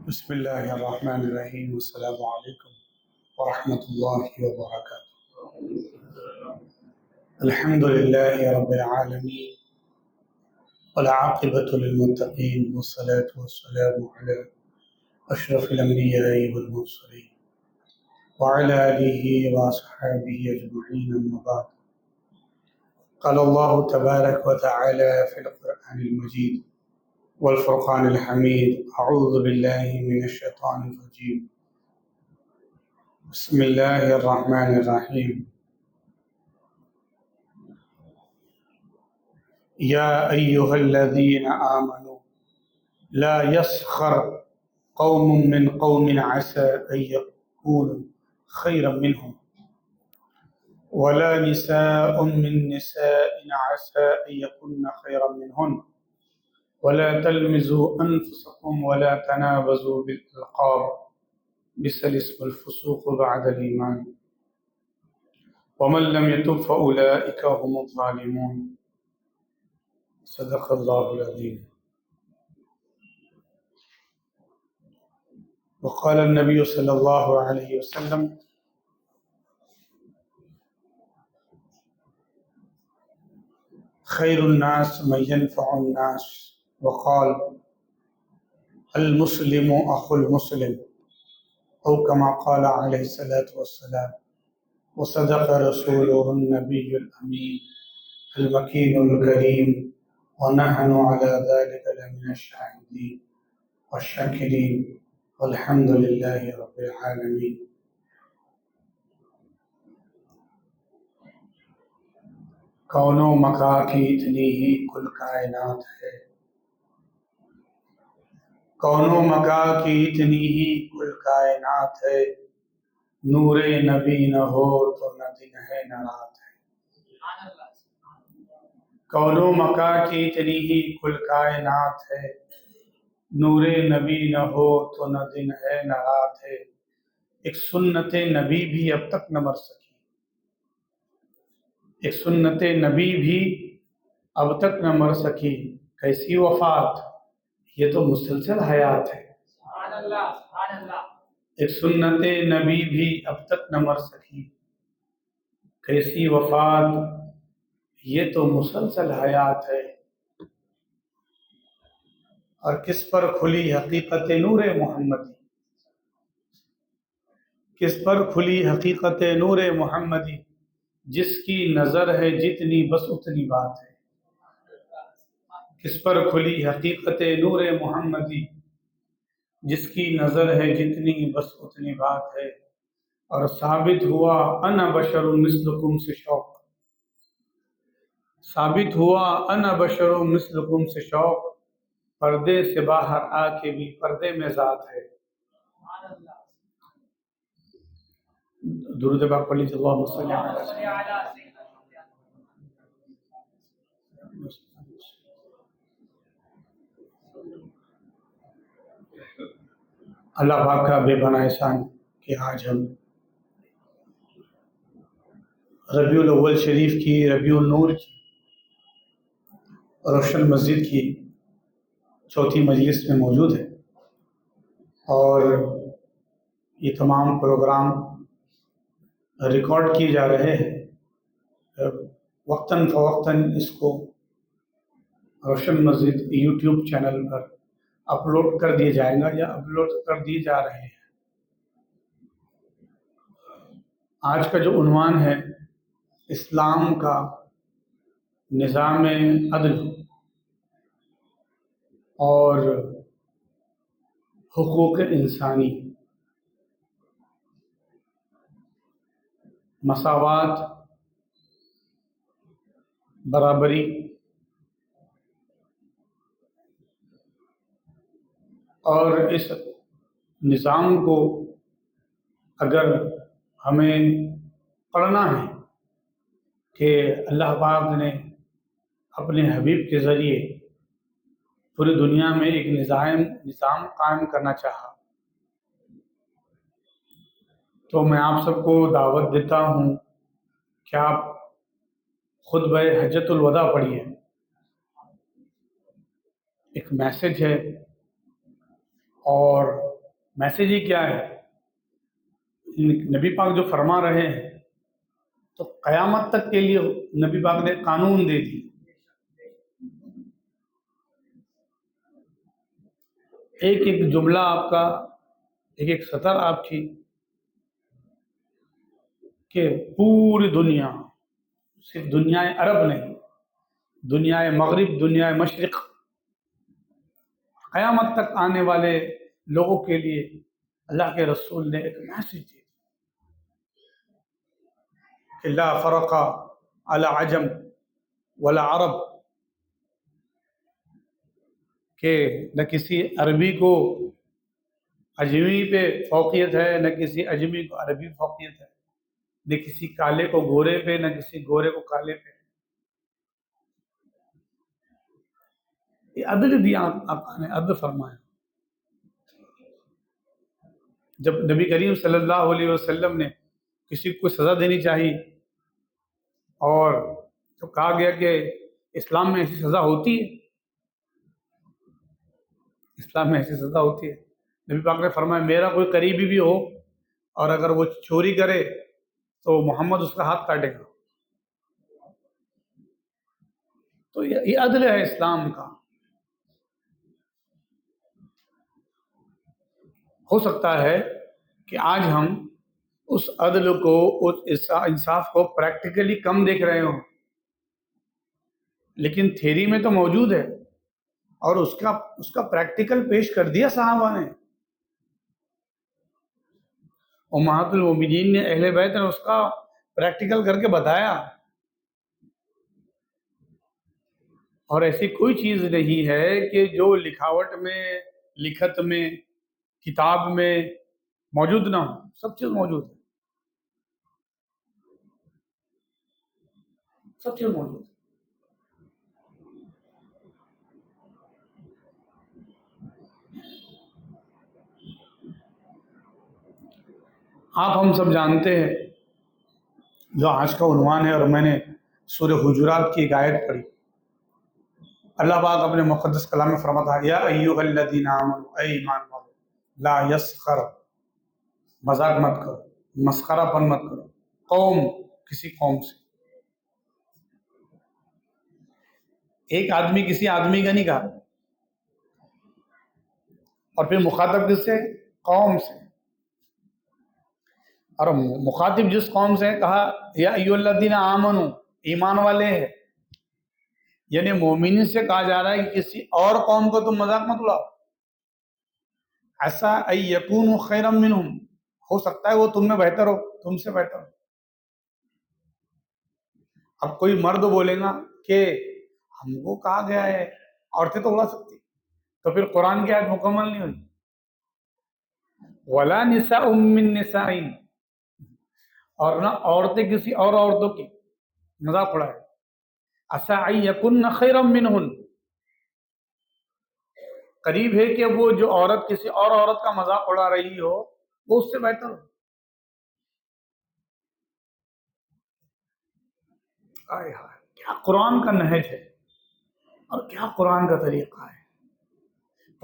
بسم اللہ الرحمن الرحیم السلام علیکم ورحمۃ اللہ وبرکاتہ۔ الحمد للہ رب العالمین والعاقبۃ للمتقین والصلاة والسلام علی اشرف الانبیاء والمرسلین وعلی آلہ واصحابہ اجمعین اما بعد۔ قال اللہ تبارک وتعالی فی القرآن المجید والفرقان الحمید اعوذ باللہ من الشیطان الرجیم بسم اللہ الرحمن الرحیم یا ایہا الذین آمنوا لا يسخر قوم من قوم عسى ان يكونوا خيرا منهم ولا نساء من نساء عسى ان يكن خيرا منهن ولا تلمزوا انفسكم ولا تنابزوا بالالقاب بئس الاسم الفسوق بعد الايمان ومن لم يتب فاولئك هم الظالمون صدق اللہ العظیم۔ وقال النبی صلی اللہ علیہ وسلم خیر الناس من ينفع الناس وقال المسلم اخو المسلم او كما قال علیہ الصلاة والسلام وصدق رسوله النبی الامین المکین الکریم ونحن على ذلك لمن الشاهدين والشاکرین والحمد للہ رب العالمین۔ کون و مکاں کی اتنی ہی کل کائنات ہے، کون و مکاں کی اتنی ہی کل کائنات ہے، نور نبی نہ ہو تو نہ دن ہے نہ رات ہے۔ کون و مکاں کی اتنی ہی کل کائنات ہے، نور نبی نہ ہو تو نہ دن ہے نہ رات ہے۔ ایک سنت نبی بھی اب تک نہ مر سکی، ایک سنت نبی بھی اب تک نہ مر سکی، کیسی وفات، یہ تو مسلسل حیات ہے۔ ایک سنت نبی بھی اب تک نہ مر سکی، کیسی وفات، یہ تو مسلسل حیات ہے۔ اور کس پر کھلی حقیقت نور محمدی، کس پر کھلی حقیقت نور محمدی، جس کی نظر ہے جتنی بس اتنی بات ہے۔ کس پر کھلی حقیقت نور محمدی، جس کی نظر ہے جتنی بس اتنی بات ہے۔ اور ثابت ہوا انا بشر مثلکم سے شوق، ثابت ہوا انا بشر مثلکم سے شوق، پردے سے باہر آ کے بھی پردے میں ذات ہے۔ درود پاک پڑھ لیجیے، اللہم صل علی اللہ پاک کا بے پناہ احسان کہ آج ہم ربیع الاول شریف کی، ربیع النور کی، روشن مسجد کی چوتھی مجلس میں موجود ہے، اور یہ تمام پروگرام ریکارڈ کیے جا رہے ہیں۔ وقتاً فوقتاً اس کو روشن مسجد یوٹیوب چینل پر اپلوڈ کر دیا جائے گا یا اپلوڈ کر دیے جا رہے ہیں۔ آج کا جو عنوان ہے اسلام کا نظام عدل اور حقوق انسانی، مساوات، برابری اور اس نظام کو اگر ہمیں پڑھنا ہے کہ اللہ پاک نے اپنے حبیب کے ذریعے پوری دنیا میں ایک نظام قائم کرنا چاہا، تو میں آپ سب کو دعوت دیتا ہوں کہ آپ خطبہ حجۃ الوداع پڑھیے۔ ایک میسج ہے، اور میسج ہی کیا ہے؟ نبی پاک جو فرما رہے ہیں تو قیامت تک کے لیے نبی پاک نے قانون دے دی. ایک ایک جملہ آپ کا، ایک ایک سطر آپ کی، کہ پوری دنیا، صرف دنیا عرب نہیں، دنیا مغرب، دنیا مشرق، قیامت تک آنے والے لوگوں کے لیے اللہ کے رسول نے ایک میسج دی کہ لا فرق علی عجم ولا عرب، کہ نہ کسی عربی کو اجمی پہ فوقیت ہے، نہ کسی اجمی کو عربی پہ فوقیت ہے، نہ کسی کالے کو گورے پہ، نہ کسی گورے کو کالے پہ. یہ عدل دیا آپ نے، عدل فرمایا. جب نبی کریم صلی اللہ علیہ وسلم نے کسی کو سزا دینی چاہیے، اور تو کہا گیا کہ اسلام میں ایسی سزا ہوتی ہے، اسلام میں ایسی سزا ہوتی ہے. نبی پاک نے فرمایا میرا کوئی قریبی بھی ہو اور اگر وہ چوری کرے تو محمد اس کا ہاتھ کاٹے گا. تو یہ عدل ہے اسلام کا. ہو سکتا ہے کہ آج ہم اس عدل کو، اس انصاف کو پریکٹیکلی کم دیکھ رہے ہوں، لیکن تھیری میں تو موجود ہے، اور اس کا پریکٹیکل پیش کر دیا صحابہ نے. امہات المومنین نے، اہل بیت نے اس کا پریکٹیکل کر کے بتایا. اور ایسی کوئی چیز نہیں ہے کہ جو لکھاوٹ میں، لکھت میں، کتاب میں موجود نہ ہو. سب چیز موجود ہے، سب چیز موجود ہے. آپ ہم سب جانتے ہیں، جو آج کا عنوان ہے، اور میں نے سورہ حجرات کی ایک آیت پڑھی. اللہ پاک اپنے مقدس کلام میں فرماتا ہے یا ایھا الذین آمنوا، اے ایمان والو، لا یسخر، مذاق مت کرو، مسخرہ پن مت کرو، قوم، کسی قوم سے. ایک آدمی کسی آدمی کا نہیں کہا، اور پھر مخاطب کس سے؟ قوم سے. اور مخاطب جس قوم سے کہا یا ایھا الذین آمنوا، ایمان والے ہیں، یعنی مومنین سے کہا جا رہا ہے کہ کسی اور قوم کو تم مذاق مت اڑاؤ. ایسا ان یکونوا خیرا منہم، ہو سکتا ہے وہ تم میں بہتر ہو، تم سے بہتر ہو. اب کوئی مرد بولے گا کہ ہم کو کہا گیا ہے عورتیں تو اڑا سکتی، تو پھر قرآن کی آیت مکمل نہیں ہوئی. ولا نساء من نساء، اور نہ عورتیں کسی اور عورتوں کی مذاق اڑائے. عسى ان يكن خيرا منهن، قریب ہے کہ وہ جو عورت کسی اور عورت کا مذاق اڑا رہی ہو وہ اس سے بہتر ہو. آئے ہائے، کیا قرآن کا نہج ہے اور کیا قرآن کا طریقہ ہے.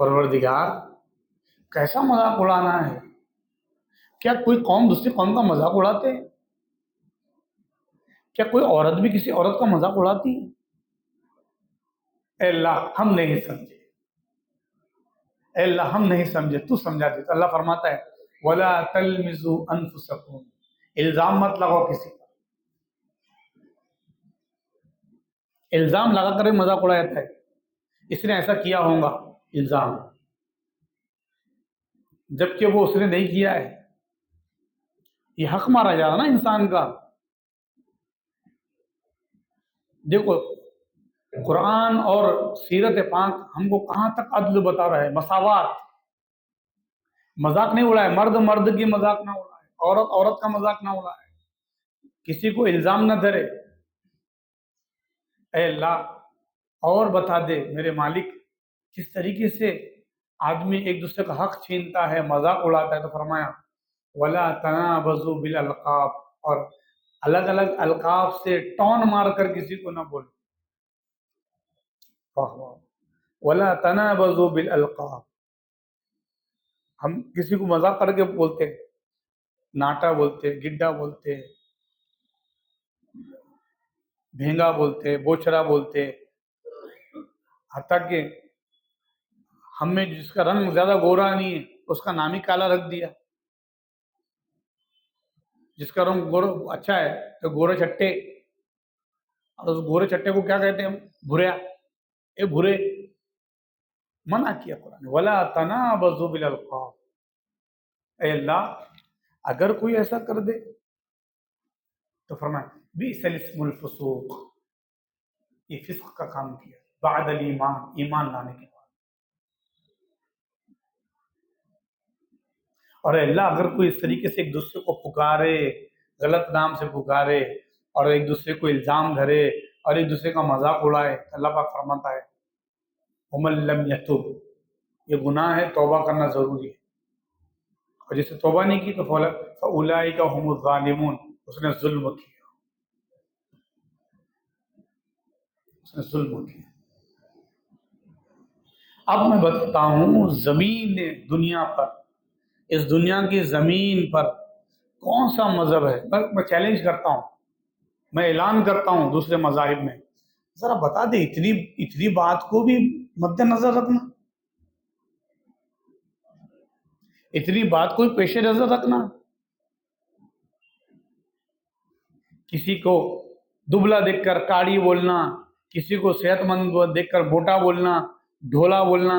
پروردگار، کیسا مذاق اڑانا ہے؟ کیا کوئی قوم دوسری قوم کا مذاق اڑاتے ہیں؟ کیا کوئی عورت بھی کسی عورت کا مذاق اڑاتی ہے؟ اے اللہ ہم نہیں سمجھے، اے اللہ ہم نہیں سمجھے، تو سمجھا دے. تو اللہ فرماتا ہے وَلَا تَلْمِزُوا أَنفُسَكُمْ، الزام مت لگاؤ کسی پر. الزام لگا کر مذاق اڑایا جاتا ہے، اس نے ایسا کیا ہوگا، الزام، جبکہ وہ اس نے نہیں کیا ہے. یہ حق مارا جا رہا نا انسان کا. دیکھو قرآن اور سیرت پاک ہم کو کہاں تک عدل بتا رہا ہے، مساوات. مذاق نہیں اڑائے، مرد مرد کی مذاق نہ اڑائے، عورت عورت کا مذاق نہ اڑائے، کسی کو الزام نہ دھرے. اے اللہ، اور بتا دے میرے مالک کس طریقے سے آدمی ایک دوسرے کا حق چھینتا ہے، مذاق اڑاتا ہے. تو فرمایا وَلَا تَنَابَزُوا بِالْأَلْقَابِ، اور الگ الگ القاب سے ٹون مار کر کسی کو نہ بولو. وَلَا تَنَابَزُوا بِالْأَلْقَابِ، ہم کسی کو مذاق کر کے بولتے ہیں، ناٹا بولتے، گڈا بولتے، بھینگا بولتے، بوچھرا بولتے، حتیٰ کہ ہم میں جس کا رنگ زیادہ گورا نہیں ہے اس کا نام ہی کالا رکھ دیا، جس کا رنگ اچھا ہے تو گورے چٹے، اور اس گورے چٹے کو کیا کہتے ہیں ہم؟ بھریا، اے بھرے، منع کیا قرآن ولا تنابزوا بالالقاب۔ اے اللہ اگر کوئی ایسا کر دے تو فرمایا بئس الاسم الفسوق، یہ فسق کا کام کیا بعد الایمان، ایمان لانے کے بعد۔ اور اے اللہ اگر کوئی اس طریقے سے ایک دوسرے کو پکارے، غلط نام سے پکارے اور ایک دوسرے کو الزام دھرے اور ایک دوسرے کا مذاق اڑائے، اللہ پاک فرماتا ہے ومن لم یتب، یہ گناہ ہے، توبہ کرنا ضروری ہے، اور جس نے توبہ نہیں کی تو فاولئک هم الظالمون، اس نے ظلم کیا، اس نے ظلم کیا۔ اب میں بتاتا ہوں زمین دنیا پر، اس دنیا کی زمین پر کون سا مذہب ہے، میں چیلنج کرتا ہوں، میں اعلان کرتا ہوں دوسرے مذاہب میں، ذرا بتا دے اتنی بات کو بھی مد نظر رکھنا، اتنی بات کو بھی پیش نظر رکھنا، کسی کو دبلا دیکھ کر کاڑی بولنا، کسی کو صحت مند دیکھ کر موٹا بولنا، ڈھولا بولنا،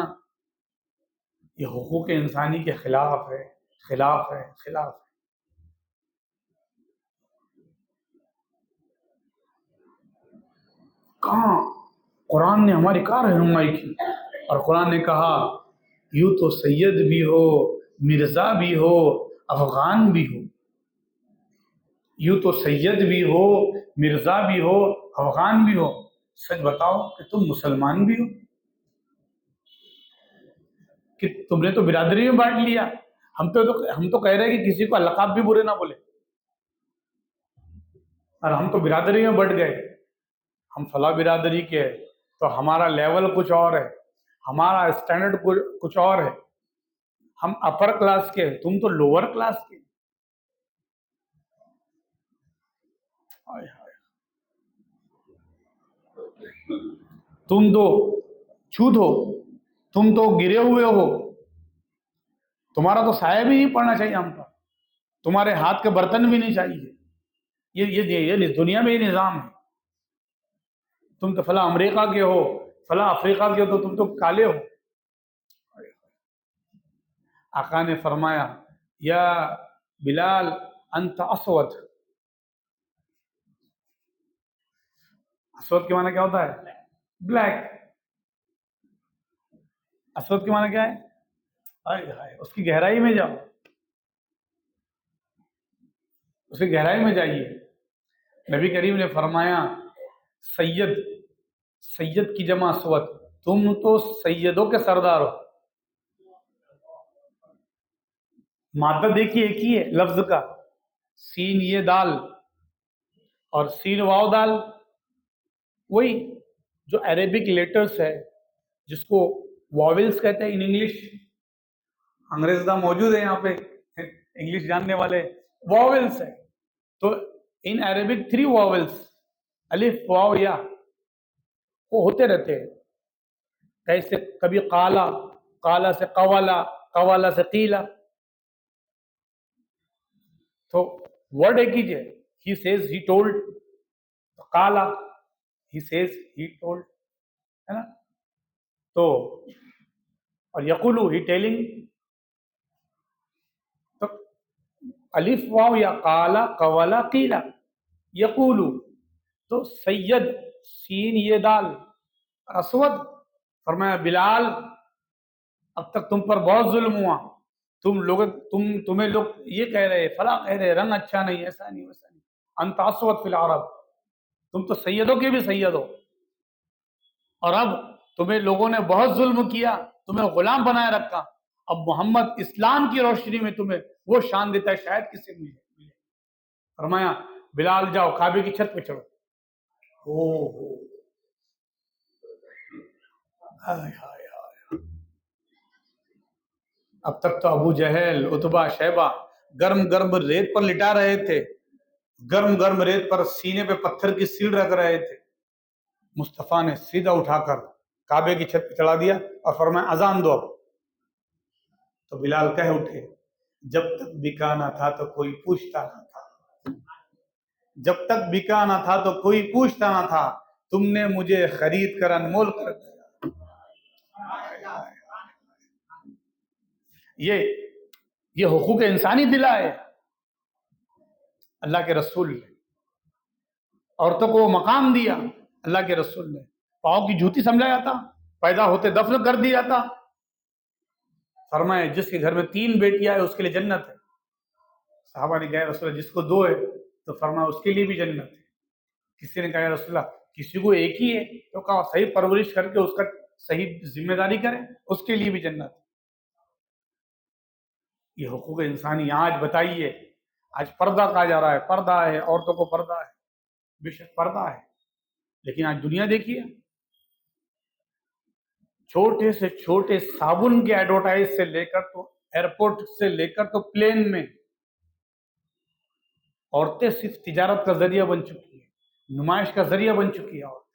یہ حقوق انسانی کے خلاف ہے، خلاف ہے، خلاف ہے۔ کہاں قرآن نے ہماری کہاں رہنمائی کی؟ اور قرآن نے کہا یوں تو سید بھی ہو، مرزا بھی ہو، افغان بھی ہو، یوں تو سید بھی ہو، مرزا بھی ہو، افغان بھی ہو، سچ بتاؤ کہ تم مسلمان بھی ہو؟ کہ تم نے تو برادری میں بانٹ لیا، ہم تو کہہ رہے ہیں کہ کسی کو القاب بھی برے نہ بولے، اور ہم تو برادری میں بٹ گئے، ہم فلاں برادری کے ہیں تو ہمارا لیول کچھ اور ہے، ہمارا اسٹینڈرڈ کچھ اور ہے، ہم اپر کلاس کے ہیں، تم تو لوور کلاس کے۔ ہائے ہائے، تم تو چھوت ہو، تم تو گرے ہوئے ہو، تمہارا تو سایہ بھی نہیں پڑنا چاہیے ہم پر، تمہارے ہاتھ کے برتن بھی نہیں چاہیے، یہ دنیا میں یہ نظام ہے، تم تو فلاں امریکہ کے ہو، فلاں افریقہ کے ہو تو تم تو کالے ہو۔ آقا نے فرمایا یا بلال انت اسود، اسود کے معنی کیا ہوتا ہے؟ بلیک، اسود کے معنی کیا ہے؟ ہائے ہائے، اس کی گہرائی میں جاؤ، اس کی گہرائی میں جائیے۔ نبی کریم نے فرمایا سید، سید کی جمع اسود، تم تو سیدوں کے سردار ہو، مادہ دیکھیے ایک ہی ہے لفظ کا، سین یہ دال اور سین واو دال، وہی جو عربک لیٹرز ہے جس کو واولز کہتے ہیں ان انگلش، انگریز دا موجود ہے یہاں پہ انگلش جاننے والے، واولز ہے، تو ان عربک 3 واولز الف واو یا وہ ہوتے رہتے ہیں، کیسے کبھی قالا، قالا سے قوالا، قوالا سے قیلا، تو ورڈ ایک ہی ہے، ہی سیز ہی ٹولڈ، قالا ہی سیز ہی ٹولڈ، ہے نا، تو اور یقولو ہی ٹیلنگ، تو الف واو یا قالا قوالا قیلا یقولو، تو سید سین یہ دال، اسود فرمایا بلال اب تک تم پر بہت ظلم ہوا، تمہیں لوگ یہ کہہ رہے فلاں کہہ رہے رنگ اچھا نہیں، ایسا نہیں ویسا نہیں، انت اسود فی العرب، تم تو سیدوں کے بھی سید ہو، اور اب تمہیں لوگوں نے بہت ظلم کیا، تمہیں غلام بنائے رکھا، اب محمد اسلام کی روشنی میں تمہیں وہ شان دیتا ہے شاید کسی ملے۔ فرمایا بلال جاؤ کعبے کی چھت پہ چڑھو، ہو ہائے ہائے ہائے، اب تک تو ابو جہل، عتبہ، شیبہ گرم گرم ریت پر لٹا رہے تھے، گرم گرم ریت پر سینے پہ پتھر کی سیڑھ رکھ رہے تھے، مصطفیٰ نے سیدھا اٹھا کر کعبے کی چھت پہ چڑھا دیا اور فرمایا اذان دو اب۔ تو بلال کہہ اٹھے جب تک بکا نہ تھا تو کوئی پوچھتا نہ تھا، جب تک بکا نہ تھا تو کوئی پوچھتا نہ تھا، تم نے مجھے خرید کر انمول کر دیا۔ یہ حقوق انسانی دلائے اللہ کے رسول نے، عورتوں کو وہ مقام دیا اللہ کے رسول نے، پاؤں کی جوتی سمجھا جاتا، پیدا ہوتے دفن کر دیا جاتا۔ فرمائے جس کے گھر میں 3 بیٹیاں ہیں اس کے لیے جنت ہے۔ صحابہ نے کہا یا رسول اللہ جس کو 2 ہے تو فرمایا اس کے لیے بھی جنت ہے۔ کسی نے کہا یا رسول اللہ کسی کو ایک ہی ہے تو کہا صحیح پرورش کر کے اس کا صحیح ذمہ داری کریں اس کے لیے بھی جنت ہے۔ یہ حقوق انسانی آج بتائیے، آج پردہ کہا جا رہا ہے، پردہ ہے، عورتوں کو پردہ ہے، بے شک پردہ ہے، لیکن آج دنیا دیکھیے، چھوٹے سے چھوٹے صابن کے ایڈورٹائز سے لے کر تو ایئرپورٹ سے لے کر تو پلین میں عورتیں صرف تجارت کا ذریعہ بن چکی ہیں، نمائش کا ذریعہ بن چکی ہے عورتیں۔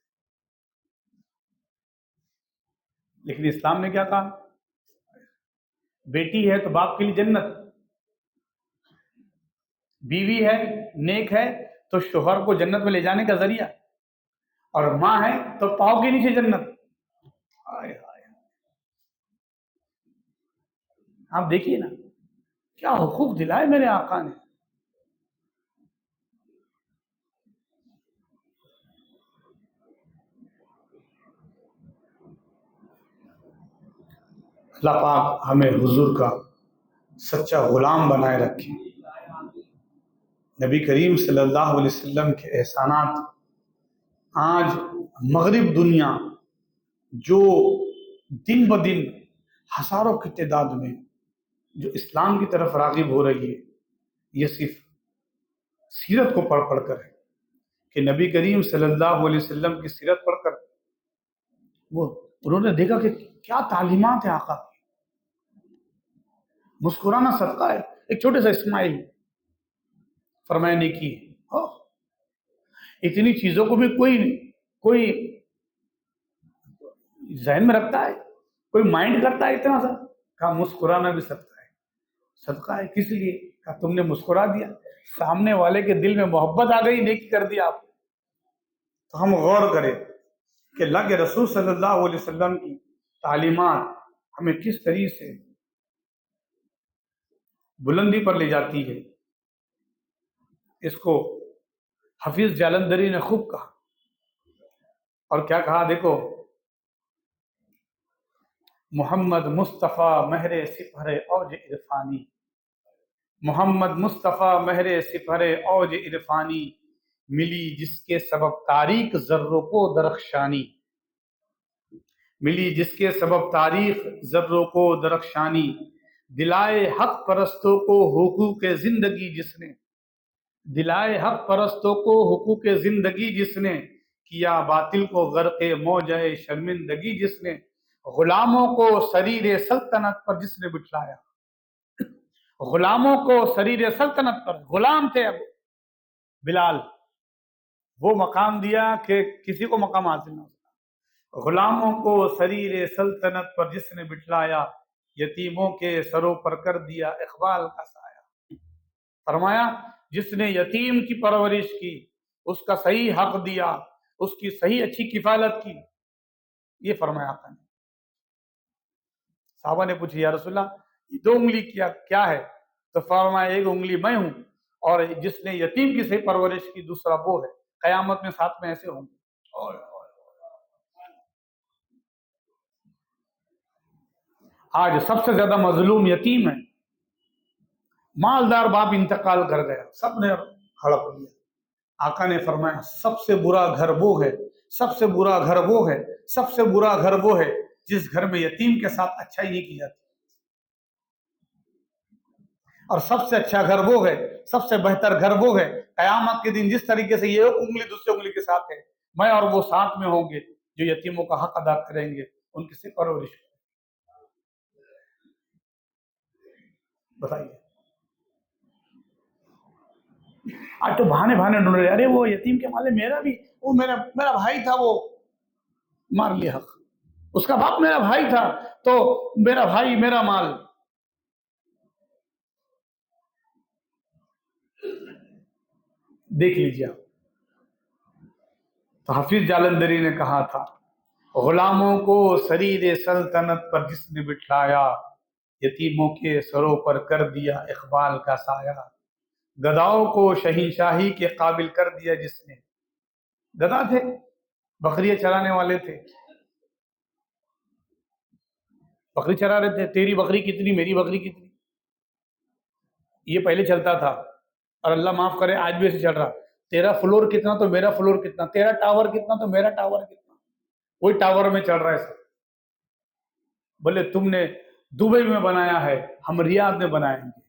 لیکن اسلام نے کیا کہا؟ بیٹی ہے تو باپ کے لیے جنت، بیوی ہے نیک ہے تو شوہر کو جنت میں لے جانے کا ذریعہ، اور ماں ہے تو پاؤں کے نیچے جنت۔ آئے آئے، آپ دیکھیے نا کیا حقوق دلائے میرے آقا نے۔ اللہ پاک ہمیں حضور کا سچا غلام بنائے رکھے۔ نبی کریم صلی اللہ علیہ وسلم کے احسانات آج مغرب دنیا جو دن بدن ہزاروں کی تعداد میں جو اسلام کی طرف راغب ہو رہی ہے، یہ صرف سیرت کو پڑھ پڑھ کر ہے کہ نبی کریم صلی اللہ علیہ وسلم کی سیرت پڑھ کر وہ انہوں نے دیکھا کہ کیا تعلیمات ہیں آقا کی۔ مسکرانا صدقہ ہے، ایک چھوٹے سا اسمائل فرمایا نیکی ہے۔ اتنی چیزوں کو بھی کوئی ذہن میں رکھتا ہے، کوئی مائنڈ کرتا ہے اتنا سا؟ کہا مسکرانا بھی صدقہ ہے۔ صدقہ ہے کس لیے؟ کہا تم نے مسکرا دیا، سامنے والے کے دل میں محبت آ گئی، نیکی کر دیا آپ۔ تو ہم غور کریں کہ اللہ کے رسول صلی اللہ علیہ وسلم کی تعلیمات ہمیں کس طریقے سے بلندی پر لے جاتی ہے۔ اس کو حفیظ جالندھری نے خوب کہا، اور کیا کہا دیکھو، محمد مصطفیٰ مہر سپہر اوج عرفانی، محمد مصطفیٰ مہر سپہر اوج عرفانی، ملی جس کے سبب تاریخ ذروں کو درخشانی، ملی جس کے سبب تاریخ ذروں کو درخشانی، دلائے حق پرستوں کو حقوق زندگی جس نے، دلائے حق پرستوں کو حقوق زندگی جس نے، کیا باطل کو غرق موجہ شرمندگی جس نے، غلاموں کو سریر سلطنت پر جس نے بٹھلایا، غلاموں کو سریر سلطنت پر، غلام تھے اب بلال، وہ مقام دیا کہ کسی کو مقام حاصل نہ ہوتا، غلاموں کو سریر سلطنت پر جس نے بٹھلایا، یتیموں کے سروں پر کر دیا اقبال کا سایہ۔ فرمایا جس نے یتیم کی پرورش کی، اس کا صحیح حق دیا، اس کی صحیح اچھی کفالت کی، یہ فرمایا آقا نے۔ صحابہ نے پوچھا یا رسول اللہ یہ 2 انگلی کیا ہے؟ تو فرمایا ایک انگلی میں ہوں، اور جس نے یتیم کی صحیح پرورش کی دوسرا وہ ہے، قیامت میں ساتھ میں ایسے ہوں گے۔ آج سب سے زیادہ مظلوم یتیم ہے، مالدار باپ انتقال کر گیا، سب نے ہڑپ لیا۔ آقا نے فرمایا سب سے برا گھر وہ ہے، سب سے برا گھر وہ ہے، سب سے برا گھر وہ ہے جس گھر میں یتیم کے ساتھ اچھائی نہیں کی جاتی، اور سب سے اچھا گھر وہ ہے، سب سے بہتر گھر وہ ہے قیامت کے دن جس طریقے سے یہ ایک انگلی دوسری انگلی کے ساتھ ہے، میں اور وہ ساتھ میں ہوں گے جو یتیموں کا حق ادا کریں گے، ان کی پرورش۔ بتائیے. آج تو بہانے بہانے ڈھونڈ رہے, ارے وہ یتیم کے مال میرا بھی, وہ میرا بھائی تھا, وہ مار لیا حق, اس کا باپ میرا بھائی تھا تو میرا بھائی میرا مال. دیکھ لیجیے آپ. تو حفیظ جالندھری نے کہا تھا, غلاموں کو سریر سلطنت پر جس نے بٹھلایا, یتیموں کے سروں پر کر دیا اقبال کا سایہ. گداؤں کو شہنشاہی کے قابل کر دیا جس نے. گدا تھے, بکریاں چرانے والے تھے, بکری چرا رہے تھے, تیری بکری کتنی میری بکری کتنی, یہ پہلے چلتا تھا. اور اللہ معاف کرے آج بھی ایسے چل رہا, تیرا فلور کتنا تو میرا فلور کتنا, تیرا ٹاور کتنا تو میرا ٹاور کتنا, وہی ٹاور میں چل رہا ہے سب. بولے تم نے دبئی میں بنایا ہے, ہم ریاض میں بنائیں گے.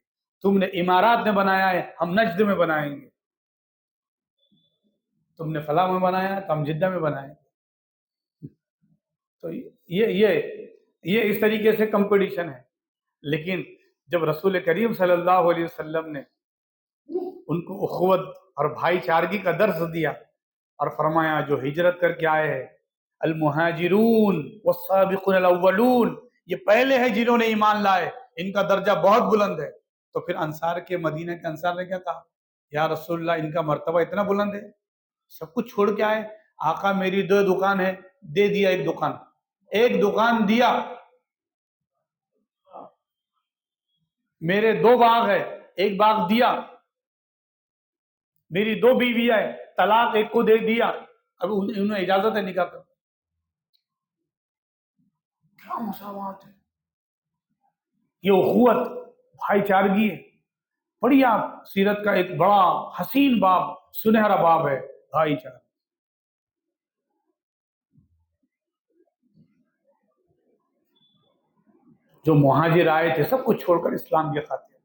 تم نے امارات میں بنایا ہے, ہم نجد میں بنائیں گے. تم نے فلاں میں بنایا ہے تو ہم جدہ میں بنائیں گے. تو یہ اس طریقے سے کمپٹیشن ہے. لیکن جب رسول کریم صلی اللہ علیہ وسلم نے ان کو اخوت اور بھائی چارگی کا درس دیا اور فرمایا جو ہجرت کر کے آئے ہیں, المہاجرون والسابقون الاولون, یہ پہلے ہیں جنہوں نے ایمان لائے, ان کا درجہ بہت بلند ہے. تو پھر انصار کے, مدینہ کے انصار نے کیا کہا, یا رسول اللہ ان کا مرتبہ اتنا بلند ہے, سب کچھ چھوڑ کے آئے. آقا میری 2 دکان ہے, دے دیا ایک دکان دیا. میرے 2 باغ ہے, ایک باغ دیا. میری 2 بیویاں ہیں, طلاق ایک کو دے دیا. اب انہیں اجازت ہے نکاح کر. کیا مساوات ہے, یہ اخوت بھائی چارگی ہے. پڑھیے آپ سیرت کا ایک بڑا حسین باب, سنہرا باب ہے بھائی چارگی. جو مہاجر آئے تھے سب کچھ چھوڑ کر اسلام کی خاطر,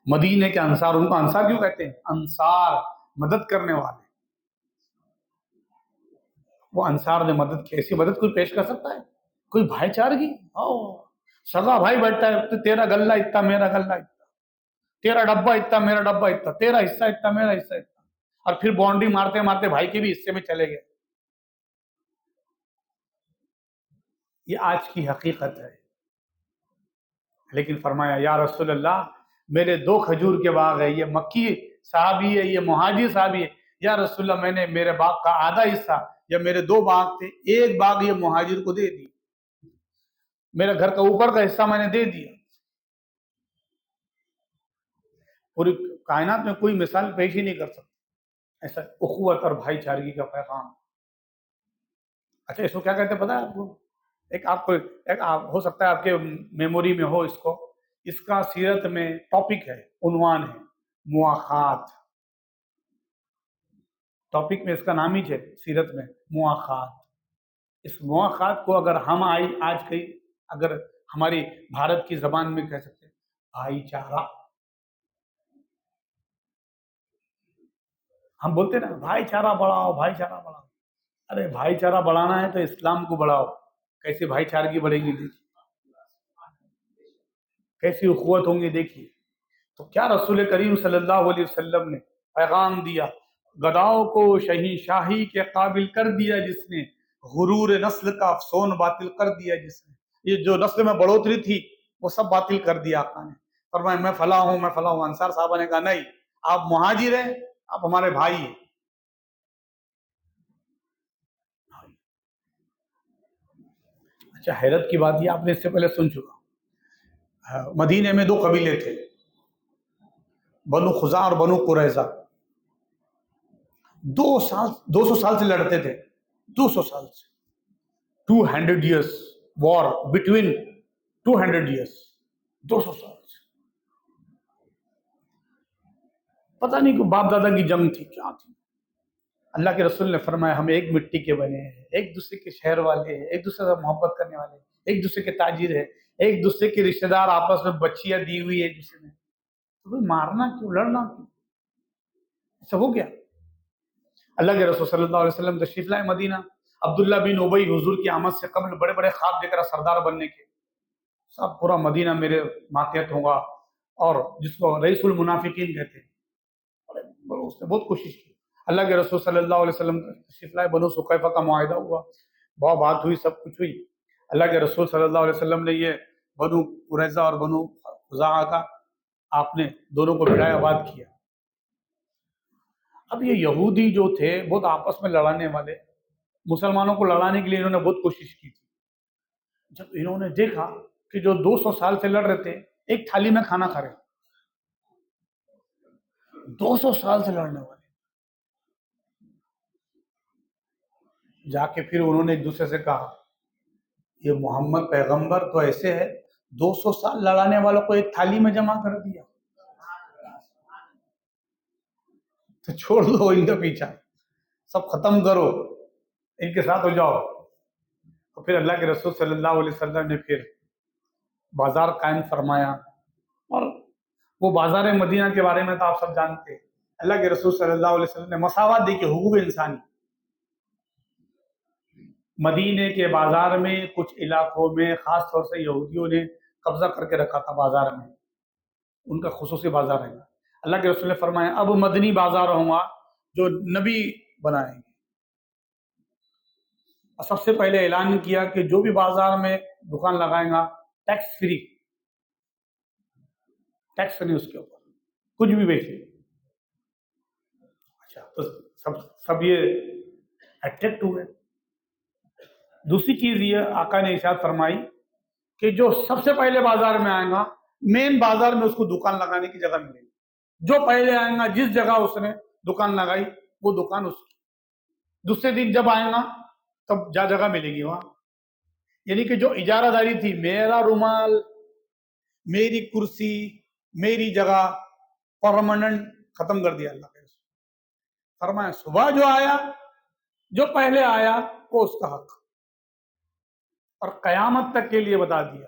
مدینے کے انصار, ان کو انصار کیوں کہتے ہیں, انصار مدد کرنے والے. وہ انصار نے مدد کی, ایسی مدد کوئی پیش کر سکتا ہے, کوئی بھائی چارگی. سگا بھائی بیٹھتا ہے تو تیرا غلہ اتنا میرا غلہ اتنا, تیرا ڈبہ اتنا میرا ڈبہ اتنا, تیرا حصہ اتنا میرا حصہ اتنا, اور پھر باؤنڈری مارتے مارتے بھائی کے بھی حصے میں چلے گئے. یہ آج کی حقیقت ہے. لیکن فرمایا یا رسول اللہ میرے 2 کھجور کے باغ ہے, یہ مکی صحابی ہے, یہ مہاجر صحابی ہے. یا رسول اللہ میں نے میرے باغ کا آدھا حصہ, یا میرے 2 باغ تھے, ایک باغ یہ مہاجر کو دے دی, میرے گھر کا اوپر کا حصہ میں نے دے دیا. پوری کائنات میں کوئی مثال پیش ہی نہیں کر سکتا ایسا اخوت اور بھائی چارگی کا پیغام. اچھا اس کو کیا کہتے ہیں پتہ ہے آپ کو؟ ایک ہو سکتا ہے آپ کے میموری میں ہو, اس کا سیرت میں ٹاپک ہے, عنوان ہے مواخات. ٹاپک میں اس کا نام ہی ہے سیرت میں مواخات. اس مواخات کو اگر ہم آج کئی اگر ہماری بھارت کی زبان میں کہہ سکتے ہیں بھائی چارہ. ہم بولتے ہیں نا بھائی چارہ بڑھاؤ, بھائی چارہ بڑھاؤ. ارے بھائی چارہ بڑھانا ہے تو اسلام کو بڑھاؤ. کیسے بھائی چارگی بڑھے گی دیکھیے, کیسی اخوت ہوں گی دیکھیے. تو کیا رسول کریم صلی اللہ علیہ وسلم نے پیغام دیا, گداؤں کو شہنشاہی کے قابل کر دیا جس نے, غرور نسل کا افسون باطل کر دیا جس نے. یہ جو نسل میں بڑھوتری تھی وہ سب باطل کر دیا آقا نے. فرمایا میں فلاں ہوں, میں فلاں ہوں. انصار صاحبہ نے کہا نہیں, آپ مہاجر ہیں, آپ ہمارے بھائی ہیں. اچھا حیرت کی بات یہ آپ نے اس سے پہلے سن چکا, مدینے میں 2 قبیلے تھے, بنو خزاع اور بنو قریظہ. 200 سال سے لڑتے تھے, 200 سال سے, 200 years war between 200 years, 200 سال سے. پتہ نہیں کہ باپ دادا کی جنگ تھی کیا تھی. اللہ کے رسول نے فرمایا ہم ایک مٹی کے بنے ہیں, ایک دوسرے کے شہر والے ہیں, ایک دوسرے سے محبت کرنے والے ہیں, ایک دوسرے کے تاجر ہیں, ایک دوسرے کے رشتہ دار, آپس میں بچیاں دی ہوئی ہے ایک دوسرے میں. تو مارنا کیوں, لڑنا کیوں, ایسا ہو گیا. اللہ کے رسول صلی اللہ علیہ وسلم تشریف لائے مدینہ. عبداللہ بن ابی حضور کی آمد سے قبل بڑے بڑے خواب دیکھ رہا سردار بننے کے, سب پورا مدینہ میرے ماتحت ہوگا, اور جس کو رئیس المنافقین کہتے ہیں، اس نے بہت کوشش کی. اللہ کے رسول صلی اللہ علیہ وسلم تشریف لائے، بنو سقیفہ کا معاہدہ ہوا، بہت بات ہوئی، سب کچھ ہوئی. اللہ کے رسول صلی اللہ علیہ وسلم نے یہ بنو قریظہ اور بنو خزاعہ کا آپ نے دونوں کو بٹھایا، بات کیا. اب یہ یہودی جو تھے بہت آپس میں لڑانے والے، مسلمانوں کو لڑانے کے لیے انہوں نے بہت کوشش کی تھی. جب انہوں نے دیکھا کہ جو 200 سال سے لڑ رہے تھے ایک تھالی میں کھانا کھا رہے، 200 سال سے لڑنے والے، جا کے پھر انہوں نے ایک دوسرے سے کہا یہ محمد پیغمبر تو ایسے ہے 200 سال لڑانے والوں کو ایک تھالی میں جمع کر دیا، تو چھوڑ دو ان کا پیچھا، سب ختم کرو، ان کے ساتھ ہو جاؤ. تو پھر اللہ کے رسول صلی اللہ علیہ وسلم نے پھر بازار قائم فرمایا. اور وہ بازار مدینہ کے بارے میں تو آپ سب جانتے ہیں، اللہ کے رسول صلی اللہ علیہ وسلم نے مساوات دی کہ حقوق انسانی. مدینے کے بازار میں کچھ علاقوں میں خاص طور سے یہودیوں نے قبضہ کر کے رکھا تھا بازار میں، ان کا خصوصی بازار ہے. اللہ کے رسول نے فرمایا اب مدنی بازار ہوں گا جو نبی بنائیں گے. اور سب سے پہلے اعلان کیا کہ جو بھی بازار میں دکان لگائیں گا ٹیکس فری، ٹیکس نہیں اس کے اوپر، کچھ بھی بیچے. اچھا، تو سب یہ اٹریکٹ ہوئے. دوسری چیز یہ آقا نے ارشاد فرمائی کہ جو سب سے پہلے بازار میں آئے گا مین بازار میں اس کو دکان لگانے کی جگہ ملے گی. جو پہلے آئے گا جس جگہ اس نے دکان لگائی وہ دکان اس کی، دوسرے دن جب آئے گا تب جگہ ملے گی وہاں. یعنی کہ جو اجارہ داری تھی، میرا رومال، میری کرسی، میری جگہ، پرماننٹ ختم کر دیا اللہ کے رسول. فرمایا صبح جو آیا، جو پہلے آیا وہ اس کا حق. اور قیامت تک کے لیے بتا دیا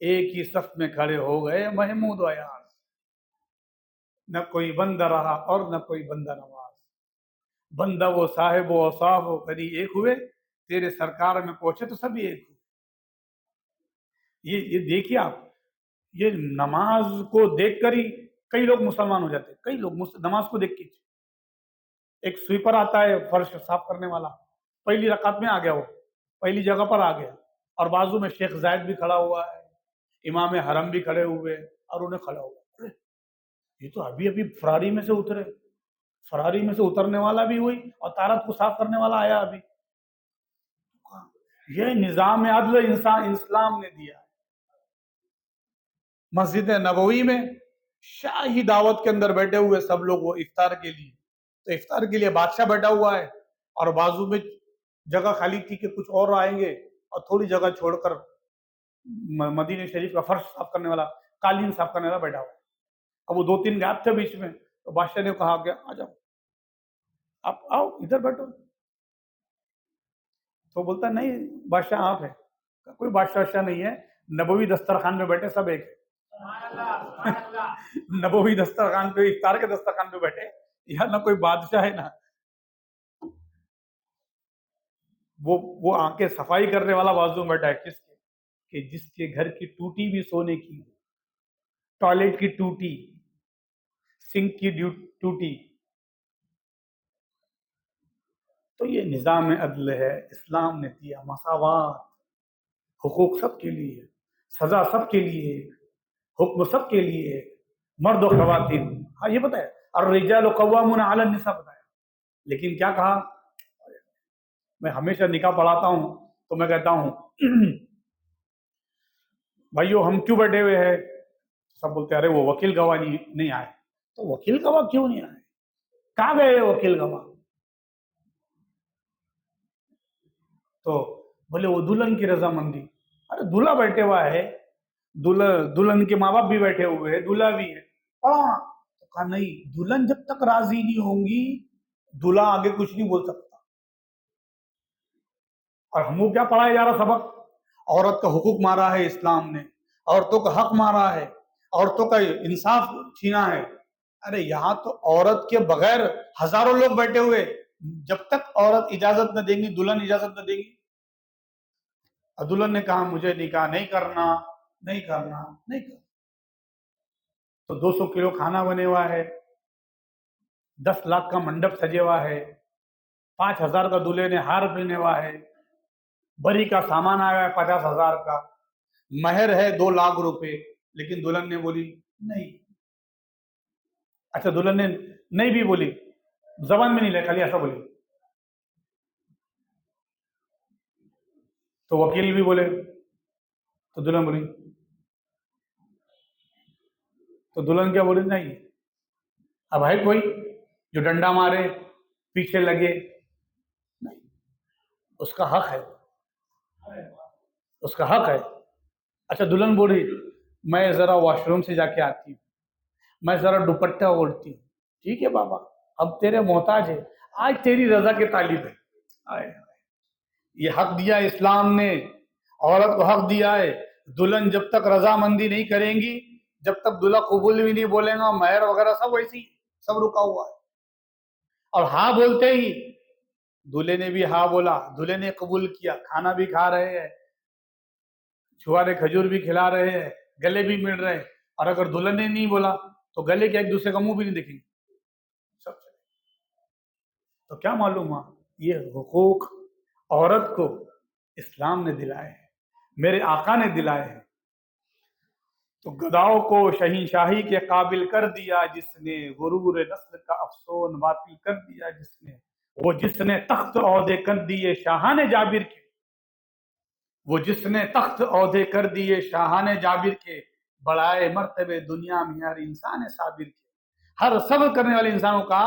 ایک ہی صف میں کھڑے ہو گئے محمود و یار، نہ کوئی بندہ رہا اور نہ کوئی بندہ نواز. بندہ وہ صاحب و اوصاف و کری ایک ہوئے، تیرے سرکار میں پہنچے تو سبھی ایک ہوئے. یہ دیکھیے آپ، یہ نماز کو دیکھ کر ہی کئی لوگ مسلمان ہو جاتے ہیں. کئی لوگ نماز کو دیکھ کے، ایک سویپر آتا ہے فرش صاف کرنے والا، پہلی رکعت میں آ گیا، وہ پہلی جگہ پر آ گیا، اور بازو میں شیخ زائد بھی کھڑا ہوا ہے، امام حرم بھی کھڑے ہوئے اور انہیں کھڑا ہوا. یہ تو ابھی ابھی فراری میں سے اترے، فراری میں سے اترنے والا بھی ہوئی اور طارت کو صاف کرنے والا آیا ابھی. یہ نظام عدل انسان اسلام نے دیا. مسجد نبوی میں شاہی دعوت کے اندر بیٹھے ہوئے سب لوگ وہ افطار کے لیے، تو افطار کے لیے بادشاہ بیٹھا ہوا ہے اور بازو میں جگہ خالی تھی کہ کچھ اور آئیں گے، اور تھوڑی جگہ چھوڑ کر مدینہ شریف کا فرش صاف کرنے والا، قالین صاف کرنے والا بیٹھا ہوا. اب وہ 2-3 گیپ تھے بیچ میں، تو بادشاہ نے کہا کہ آ جاؤ، آپ آؤ ادھر بیٹھو. تو بولتا نہیں بادشاہ آپ ہے. کوئی بادشاہ نہیں ہے، نبوی دسترخوان میں بیٹھے سب ایک ہے. نبوی دسترخوان پہ، افطار کے دسترخوان پہ بیٹھے، یا نہ کوئی بادشاہ ہے، نہ وہ آنکھیں صفائی کرنے والا بازو میں بیٹھا ہے. کس کے؟ کہ جس کے گھر کی ٹوٹی بھی سونے کی، ٹوائلٹ کی ٹوٹی، سنک کی ٹوٹی. تو یہ نظام عدل ہے، اسلام نے دیا مساوات، حقوق سب کے لیے، سزا سب کے لیے، حکم سب کے لیے، مرد و خواتین. ہاں یہ بتایا، الرجال قوامون علی النساء بتایا. لیکن کیا کہا، میں ہمیشہ نکاح پڑھاتا ہوں تو میں کہتا ہوں بھائیو ہم کیوں بیٹھے ہوئے ہیں؟ سب بولتے ہیں ارے وہ وکیل گواہ نہیں آئے. تو وکیل گواہ کیوں نہیں آئے؟ کہاں گئے وکیل گواہ؟ تو بولے وہ دلہن کی رضامندی. ارے دلہا بیٹھے ہوا ہے، دلہن کے ماں باپ بھی بیٹھے ہوئے ہیں، دلہا بھی ہے، پڑھا. تو کہا نہیں، دلہن جب تک راضی نہیں ہوں گی دلہا آگے کچھ نہیں بول سکتا. اور ہم کو کیا پڑھایا جا رہا سبق؟ عورت کا حقوق مارا ہے اسلام نے، عورتوں کا حق مارا ہے، عورتوں کا انصاف چھینا ہے. ارے یہاں تو عورت کے بغیر ہزاروں لوگ بیٹھے ہوئے، جب تک عورت اجازت نہ دیں گی، دلہن اجازت نہ دے گی. دلہن نے کہا مجھے نکاح نہیں کرنا، نہیں کرنا، نہیں کرنا. تو 200 کلو کھانا بنے ہوا ہے، 10 لاکھ کا منڈپ سجے ہوا ہے، 5,000 کا دلہے نے ہار پہنے ہوا ہے، بری کا سامان آیا ہے 50,000 کا، مہر ہے 2 لاکھ روپے، لیکن دلہن نے بولی نہیں. اچھا دلہن نے نہیں بھی بولی، زبان میں نہیں لے، خالی ایسا بولی. تو وکیل بھی بولے تو دلہن بولی، تو دلہن کیا بولی؟ نہیں. اب ہے کوئی جو ڈنڈا مارے، پیچھے لگے؟ نہیں. اس کا حق ہے، اس کا حق ہے. اچھا دلہن بولی میں ذرا واش روم سے جا کے آتی ہوں، میں ذرا دوپٹہ اوڑھتی ہوں. ٹھیک ہے بابا، اب تیرے محتاج ہے، آج تیری رضا کے طالب ہے. آئے. یہ حق دیا اسلام نے، عورت کو حق دیا ہے. دلہن جب تک رضامندی نہیں کریں گی، جب تک دلہا قبول بھی نہیں بولے گا، مہر وغیرہ سب ویسی سب رکا ہوا ہے. اور ہاں بولتے ہی دلہے نے بھی ہاں بولا، دلہے نے قبول کیا، کھانا بھی کھا رہے ہیں، چھوارے کھجور بھی کھلا رہے ہیں، گلے بھی مل رہے ہیں. اور اگر دلہن نے نہیں بولا تو گلے کے ایک دوسرے کا منہ بھی نہیں دیکھیں گے، سب چلے. تو کیا معلوم ہوا یہ حقوق عورت کو اسلام نے دلائے ہیں، میرے آقا نے دلائے ہیں. تو گداؤں کو شہنشاہی کے قابل کر دیا جس نے، غرور نسل کا افسون باطل کر دیا جس نے، وہ جس نے تخت عہدے کر دیے شاہان جابر کے، وہ جس نے تخت عہدے کر دیے شاہان جابر کے، بڑھائے مرتبے دنیا میں ہر انسان صابر کے. ہر صبر کرنے والے انسانوں کا،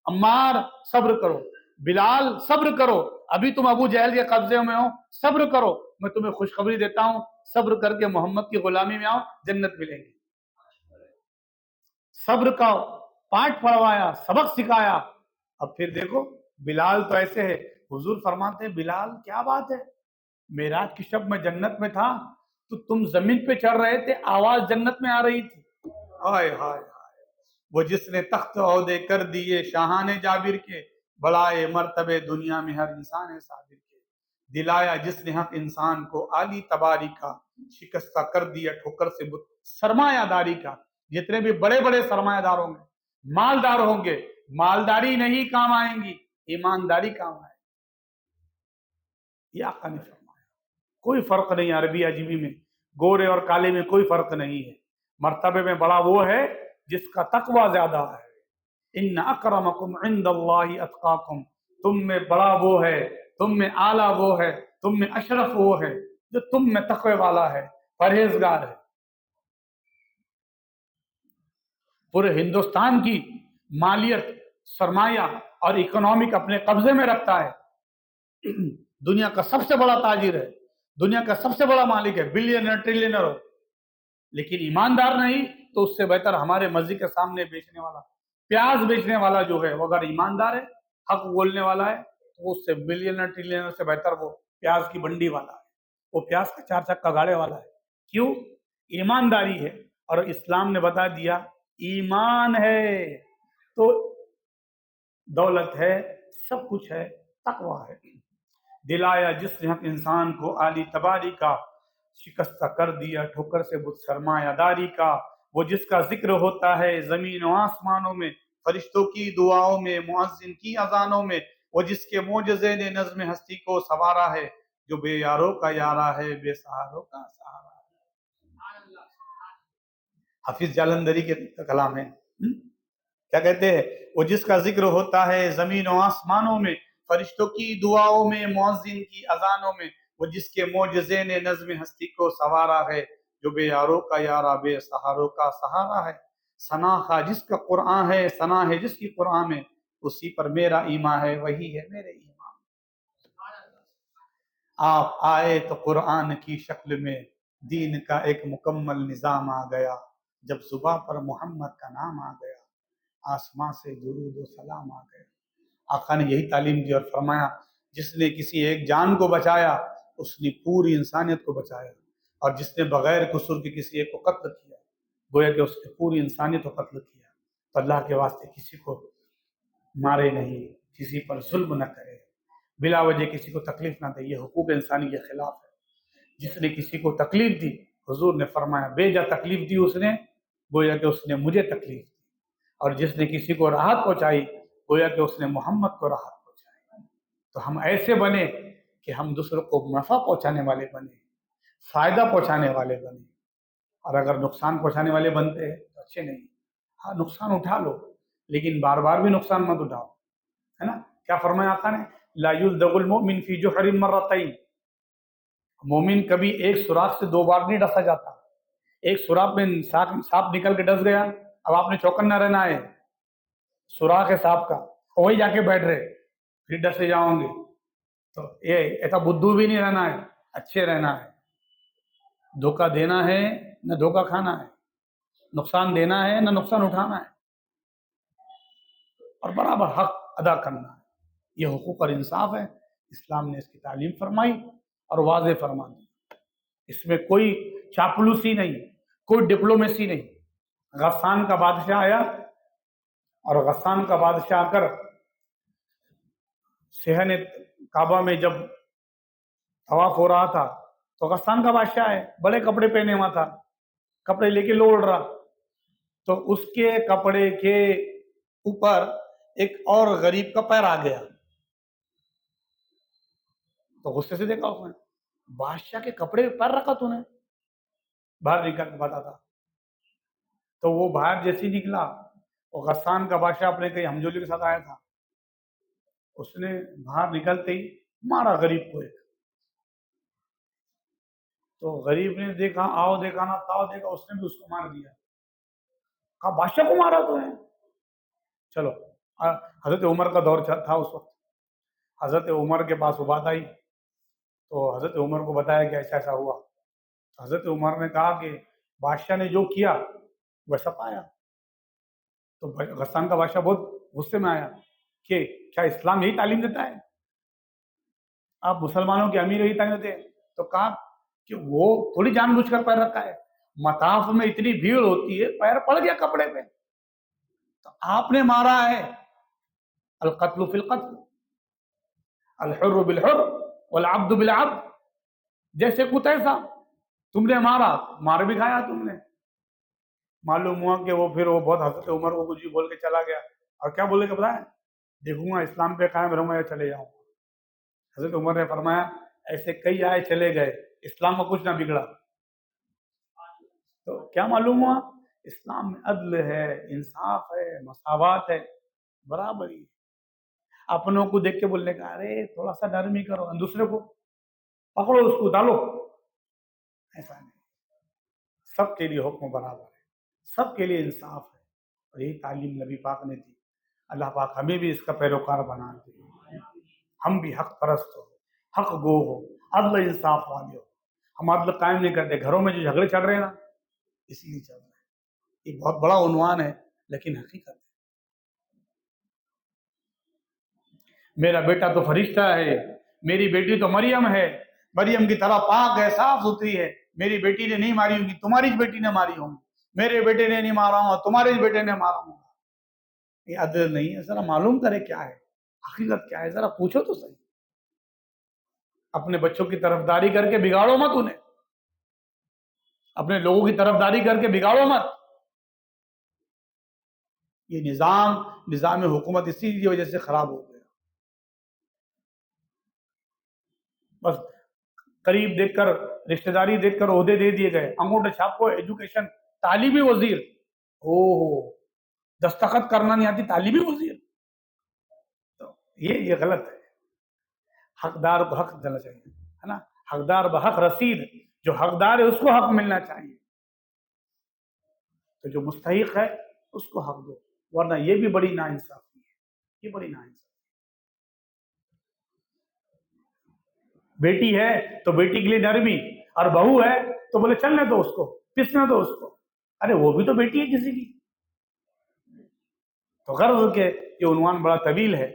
عمار صبر کرو، بلال صبر کرو، ابھی تم ابو جہل کے قبضے میں ہو، صبر کرو، میں تمہیں خوشخبری دیتا ہوں، صبر کر کے محمد کی غلامی میں آؤ، جنت ملے گی. صبر کا پاٹ پڑھوایا، سبق سکھایا. اب پھر دیکھو بلال تو ایسے ہے، حضور فرماتے ہیں بلال کیا بات ہے، معراج کی شب میں جنت میں تھا تو تم زمین پہ چڑھ رہے تھے، آواز جنت میں آ رہی تھی. ہائے ہائے. وہ جس نے تخت عہدے کر دیے شاہان جابر کے، بڑھائے مرتبے دنیا میں ہر انسان صابر کے. دلایا جس نے حق انسان کو عالی تباری کا، شکستہ کر دیا ٹھوکر سے بت سرمایہ داری کا. جتنے بھی بڑے بڑے سرمایہ دار ہوں گے، مالدار ہوں گے، مالداری نہیں کام آئیں گی، ایمانداری کام آئے گی. یہ آقا نے فرمایا. کوئی فرق نہیں عربی عجمی میں، گورے اور کالے میں کوئی فرق نہیں ہے. مرتبے میں بڑا وہ ہے جس کا تقوی زیادہ ہے. ان اکرمکم عند اللہ اتقاکم، تم میں بڑا وہ ہے، تم میں اعلیٰ وہ ہے، تم میں اشرف وہ ہے جو تم میں تقوی والا ہے، پرہیزگار ہے. پورے ہندوستان کی مالیت، سرمایہ اور اکنامک اپنے قبضے میں رکھتا ہے. دنیا کا سب سے بڑا تاجر ہے، دنیا کا سب سے بڑا مالک ہے، بلینر ٹریلینر ہو، لیکن ایماندار نہیں تو اس سے بہتر ہمارے مسجد کے سامنے بیچنے والا، پیاز بیچنے والا جو ہے، وہ اگر ایماندار ہے، حق بولنے والا ہے، تو اس سے بلینر ٹریلینر سے بہتر وہ پیاز کی بنڈی والا ہے، وہ پیاز کا 4 چکا گاڑے والا ہے. کیوں؟ ایمانداری ہے. اور اسلام نے بتا دیا ایمان ہے تو دولت ہے، سب کچھ ہے، تقویٰ ہے. دلایا جس نے حق انسان کو عالی تباری کا، شکستہ کر دیا ٹھوکر سے بت سرمایہ داری کا. وہ جس کا ذکر ہوتا ہے زمین و آسمانوں میں، فرشتوں کی دعاؤں میں، مؤذن کی اذانوں میں. وہ جس کے معجزے نے نظم ہستی کو سنوارا ہے، جو بے یاروں کا یارا ہے، بے سہاروں کا سہارا ہے. حافظ جالندھری کے کلام ہے. کیا کہتے ہیں؟ وہ جس کا ذکر ہوتا ہے زمین و آسمانوں میں، فرشتوں کی دعاؤں میں، مؤذن کی اذانوں میں. وہ جس کے معجزے نے نظم ہستی کو سنوارا ہے، جو بے یاروں کا یارا، بے سہاروں کا سہارا ہے. ثنا خواہ جس کا قرآن ہے، ثنا ہے جس کی قرآن میں، اسی پر میرا ایمان ہے، وہی ہے میرے ایمان. آپ آئے تو قرآن کی شکل میں، دین کا ایک مکمل نظام آ گیا. جب زباں پر محمد کا نام آ گیا، آسمان سے درود و سلام آ گیا. آقا نے یہی تعلیم دی اور فرمایا جس نے کسی ایک جان کو بچایا اس نے پوری انسانیت کو بچایا، اور جس نے بغیر قصور کے کسی ایک کو قتل کیا گویا کہ اس نے پوری انسانیت کو قتل کیا. تو اللہ کے واسطے کسی کو مارے نہیں، کسی پر ظلم نہ کرے، بلا وجہ کسی کو تکلیف نہ دے. یہ حقوق انسانی کے خلاف ہے. جس نے کسی کو تکلیف دی، حضور نے فرمایا بے جا تکلیف دی اس نے گویا کہ اس نے مجھے تکلیف دی، اور جس نے کسی کو راحت پہنچائی گویا کہ اس نے محمد کو راحت پہنچائی۔ تو ہم ایسے بنے کہ ہم دوسروں کو نفع پہنچانے والے بنے، فائدہ پہنچانے والے بنے، اور اگر نقصان پہنچانے والے بنتے ہیں تو اچھے نہیں۔ ہاں نقصان اٹھا لو، لیکن بار بار بھی نقصان مت اٹھاؤ، ہے نا؟ کیا فرمایا آقا نے؟ لا یلدغ المؤمن فی جحر مرتین، مومن کبھی ایک سوراخ سے 2 بار نہیں ڈسا جاتا۔ ایک سوراخ میں سانپ نکل کے ڈس گیا، اب آپ نے چوکنا رہنا ہے، سوراخ ہے سانپ کا، وہی جا کے بیٹھ رہے، پھر ڈسے جاؤں گے۔ تو یہ ایسا بدو بھی نہیں رہنا ہے، اچھے رہنا ہے۔ دھوکہ دینا ہے نہ دھوکہ کھانا ہے، نقصان دینا ہے نہ نقصان اٹھانا ہے، اور برابر حق ادا کرنا ہے۔ یہ حقوق اور انصاف ہے، اسلام نے اس کی تعلیم فرمائی اور واضح فرما دی۔ اس میں کوئی چاپلوسی نہیں، کوئی ڈپلومیسی نہیں۔ غسان کا بادشاہ آیا، اور غسان کا بادشاہ آ کر صحن کعبہ میں جب طواف ہو رہا تھا تو غسان کا بادشاہ ہے، بڑے کپڑے پہنے ہوا تھا، کپڑے لے کے لوڑ رہا، تو اس کے کپڑے کے اوپر ایک اور غریب کا پیر آ گیا، تو غصے سے دیکھا اس نے، بادشاہ کے کپڑے پہ پیر رکھا تو نے، باہر نکل کے بتا تھا۔ تو وہ باہر جیسی نکلا، وہ غسان کا بادشاہ اپنے کئی ہمجولی کے ساتھ آیا تھا، اس نے باہر نکلتے ہی مارا غریب کو ایک، تو غریب نے دیکھا آؤ دیکھا نہ تاؤ دیکھا، اس نے بھی اس کو مار دیا، کہا بادشاہ کو مارا تو ہے۔ چلو حضرت عمر کا دور تھا اس وقت، حضرت عمر کے پاس وہ بات آئی، تو حضرت عمر کو بتایا کہ ایسا ایسا ہوا۔ حضرت عمر نے کہا کہ بادشاہ نے جو کیا ویسا پایا۔ تو غسان کا بادشاہ بہت غصے میں آیا کہ کیا اسلام یہی تعلیم دیتا ہے؟ آپ مسلمانوں کے امیر یہی تعلیم دیتے ہیں؟ تو کہا کہ وہ تھوڑی جان بوجھ کر پیر رکھا ہے، مطاف میں اتنی بھیڑ ہوتی ہے، پیر پڑ گیا کپڑے پہ، تو آپ نے مارا ہے، القتل فی القتل، الحر بالحر والعبد بالعبد، جیسے کو تیسا، تم نے مارا، مار بھی کھایا تم نے۔ معلوم ہوا کہ وہ پھر وہ بہت حضرت عمر کو کچھ بھی بول کے چلا گیا، اور کیا بولے کہ بتائیں، دیکھوں گا اسلام پہ قائم رہوں گا یا چلے جاؤں گا۔ حضرت عمر نے فرمایا ایسے کئی آئے چلے گئے، اسلام کا کچھ نہ بگڑا۔ تو کیا معلوم ہوا؟ اسلام میں عدل ہے، انصاف ہے، مساوات ہے، برابری ہے۔ اپنوں کو دیکھ کے بولنے کا ارے تھوڑا سا نرمی کرو، دوسرے کو پکڑو اس کو ڈالو، ایسا نہیں۔ سب کے لیے حکم برابر ہے، سب کے لیے انصاف ہے، اور یہی تعلیم نبی پاک نے دی۔ اللہ پاک ہمیں بھی اس کا پیروکار بنا دے، ہم بھی حق پرست ہو، حق گو ہو، عدل انصاف والے ہو۔ ہم عدل قائم نہیں کرتے، گھروں میں جو جھگڑے چل رہے ہیں نا، اسی لیے چل رہے ہیں۔ یہ بہت بڑا عنوان ہے لیکن حقیقت ہے۔ میرا بیٹا تو فرشتہ ہے، میری بیٹی تو مریم ہے، مریم کی طرح پاک ہے، صاف ستھری ہے، میری بیٹی نے نہیں ماری ہوں گی، تمہاری بیٹی نے ماری ہوں گی، میرے بیٹے نے نہیں مارا ہوں تمہارے بیٹے نے مارا ہوں۔ یہ عدل نہیں ہے، ذرا معلوم کرے کیا ہے حقیقت، کیا ہے ذرا پوچھو تو صحیح۔ اپنے بچوں کی طرفداری کر کے بگاڑو مت انہیں، اپنے لوگوں کی طرفداری کر کے بگاڑو مت۔ یہ نظام حکومت اسی وجہ سے خراب ہو گیا، بس قریب دیکھ کر، رشتہ داری دیکھ کر عہدے دے دیے گئے، انگوٹھے چھاپ کو ایجوکیشن، تعلیمی وزیر، دستخط کرنا نہیں آتی، تعلیمی وزیر، تو یہ غلط ہے۔ حقدار کو حق دینا چاہیے، ہے نا؟ حقدار بحق رسید، جو حقدار ہے اس کو حق ملنا چاہیے، تو جو مستحق ہے اس کو حق دو، ورنہ یہ بھی بڑی ناانصافی ہے، یہ بڑی ناانصافی۔ بیٹی ہے تو بیٹی کے لیے نرمی، اور بہو ہے تو بولے چلنے دو اس کو، پسنے دو اس کو، ارے وہ بھی تو بیٹی ہے کسی کی۔ تو غرض کے یہ عنوان بڑا طویل ہے،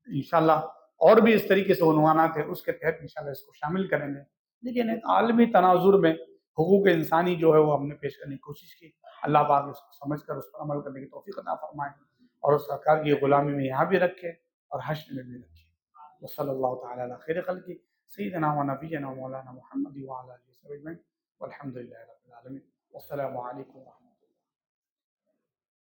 انشاءاللہ اور بھی اس طریقے سے عنوانات ہیں، اس کے تحت انشاءاللہ اس کو شامل کریں گے، لیکن ایک عالمی تناظر میں حقوق انسانی جو ہے وہ ہم نے پیش کرنے کی کوشش کی۔ اللہ پاک اس کو سمجھ کر اس پر عمل کرنے کی توفیق عطا فرمائے، اور اس سرکار کی غلامی میں یہاں بھی رکھے اور حشر میں بھی رکھے۔ وصلی اللہ تعالی علی خیر خلقہ سیدنا و نبینا مولانا محمد وعلی آلہ وصحبہ اجمعین، والحمد للہ رب العالمین، والسلام علیکم۔